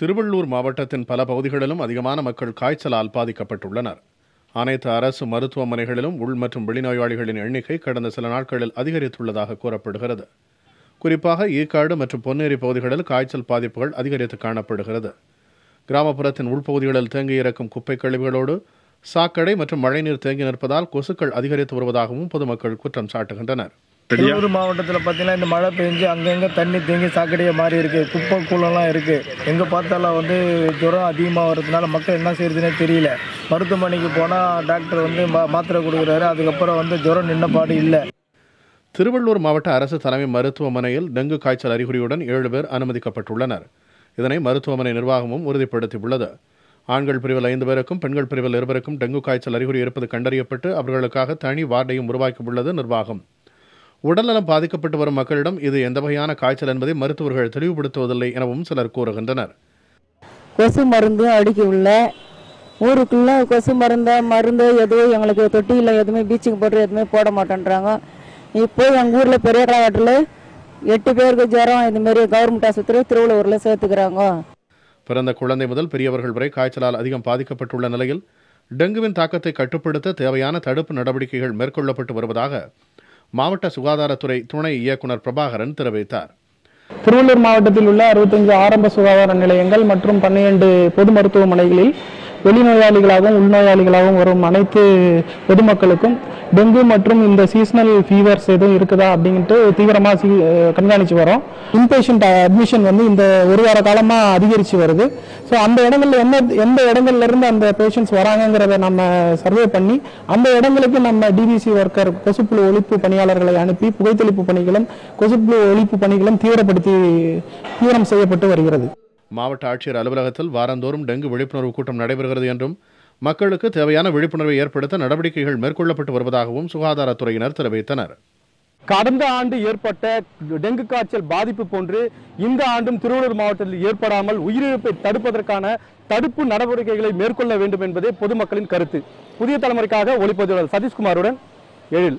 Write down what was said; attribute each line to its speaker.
Speaker 1: திருவள்ளூர் மாவட்டத்தின் பல பகுதிகளிலும் அதிகமான மக்கள் காய்ச்சலால் பாதிக்கப்பட்டுள்ளனர். அனைத்து அரசு மருத்துவமனைகளிலும் உள் மற்றும் வெளிநோயாளிகளின் எண்ணிக்கை கடந்த சில நாட்களில் அதிகரித்துள்ளதாக கூறப்படுகிறது. குறிப்பாக ஈக்காடு மற்றும் பொன்னேரி பகுதிகளில் காய்ச்சல் பாதிப்புகள் அதிகரித்து காணப்படுகிறது. கிராமப்புறத்தின் உள்பகுதிகளில் தேங்கியிருக்கும் குப்பை கழிவுகளோடு சாக்கடை மற்றும் மழைநீர் தேங்கி நிற்பதால் கொசுக்கள் அதிகரித்து வருவதாகவும் பொதுமக்கள் குற்றம் சாட்டுகின்றனர்.
Speaker 2: திருவள்ளூர் மாவட்டத்தில் பார்த்தீங்கன்னா இந்த மழை பெஞ்சு அங்கங்கே தண்ணி தேங்கி சாக்கடையாக மாறி இருக்குது, குப்பை கூலம்லாம் இருக்குது. எங்கே பார்த்தாலும் ஜுரம் அதிகமாக வரதுனால மக்கள் என்ன செய்யறதுனே தெரியல. மருத்துவமனைக்கு போனால் டாக்டர் மாத்திரை கொடுக்குறாரு, அதுக்கப்புறம் ஜுரம் நின்ன பாடு இல்லை.
Speaker 1: திருவள்ளூர் மாவட்ட அரசு தலைமை மருத்துவமனையில் டெங்கு காய்ச்சல் அறிகுறியுடன் 7 பேர் அனுமதிக்கப்பட்டுள்ளனர். இதனை மருத்துவமனை நிர்வாகமும் உறுதிப்படுத்தியுள்ளது. ஆண்கள் பிரிவில் 5 பேருக்கும் பெண்கள் பிரிவில் 2 பேருக்கும் டெங்கு காய்ச்சல் அறிகுறி இருப்பது கண்டறியப்பட்டு அவர்களுக்காக தனி வார்டையும் உருவாக்கியுள்ளது நிர்வாகம். உடல்நலம் பாதிக்கப்பட்டு வரும் மக்களிடம் இது எந்த வகையான காய்ச்சல் என்பதை மருத்துவர்கள் தெளிவுபடுத்துவதில்லை எனவும் சிலர் கூறுகின்றனர்.
Speaker 3: கொசு மருந்து அடிக்க உள்ள ஊருக்குள்ள கொசு மருந்து எதுவும் எங்களுக்கு தொட்டியில் எதுவுமே பீச்சுக்கு போட்டு எதுவுமே போட மாட்டேன்றாங்க. இப்போ எங்கள் ஊரில் பெரிய கலாவட்டில் 8 பேருக்கு ஜுரம் இதுமாரி கவர்மெண்ட் ஆஸ்பத்திரி திருவள்ளூரில் சேர்த்துக்கிறாங்க.
Speaker 1: பிறந்த குழந்தை முதல் பெரியவர்கள் வரை காய்ச்சலால் அதிகம் பாதிக்கப்பட்டுள்ள நிலையில் டெங்குவின் தாக்கத்தை கட்டுப்படுத்த தேவையான தடுப்பு நடவடிக்கைகள் மேற்கொள்ளப்பட்டு வருவதாக மாவட்ட சுகாதாரத்துறை துணை இயக்குனர் பிரபாகரன் தெரிவித்தார்.
Speaker 4: திருவள்ளூர் மாவட்டத்தில் உள்ள 65 ஆரம்ப சுகாதார நிலையங்கள் மற்றும் 12 பொது மருத்துவமனைகளில் வெளிநோயாளிகளாகவும் உள்நோயாளிகளாகவும் வரும் அனைத்து பொதுமக்களுக்கும் டெங்கு மற்றும் இந்த சீசனல் ஃபீவர்ஸ் எதுவும் இருக்குதா அப்படின்ட்டு தீவிரமாக கண்காணித்து வரோம். இன்பேஷண்ட் அட்மிஷன் இந்த ஒரு வார காலமாக அதிகரித்து வருது. ஸோ அந்த இடங்கள்ல எந்த இடங்கள்ல இருந்து அந்த பேஷண்ட்ஸ் வராங்கிறத நம்ம சர்வே பண்ணி அந்த இடங்களுக்கு நம்ம டிபிசி ஒர்க்கர் கொசுப்புழு ஒழிப்பு பணியாளர்களை அனுப்பி புகைத்தொழிப்பு பணிகளும் கொசுப்புழு ஒழிப்பு பணிகளும் தீவிரம் செய்யப்பட்டு வருகிறது.
Speaker 1: மாவட்ட ஆட்சியர் அலுவலகத்தில் வாரந்தோறும் டெங்கு விழிப்புணர்வு கூட்டம் நடைபெறுகிறது என்றும் மக்களுக்கு தேவையான விழிப்புணர்வை ஏற்படுத்த நடவடிக்கைகள் மேற்கொள்ளப்பட்டு வருவதாகவும் சுகாதாரத்துறையினர் தெரிவித்தனர்.
Speaker 5: கடந்த ஆண்டு ஏற்பட்ட டெங்கு காய்ச்சல் பாதிப்பு போன்று இந்த ஆண்டும் திருவள்ளூர் மாவட்டத்தில் ஏற்படாமல் உயிரிழப்பை தடுப்பதற்கான தடுப்பு நடவடிக்கைகளை மேற்கொள்ள வேண்டும் என்பதே பொதுமக்களின் கருத்து. புதிய தலைமுறைக்காக ஒளிப்பதிவாளர் சதீஷ்குமாருடன் எழில்.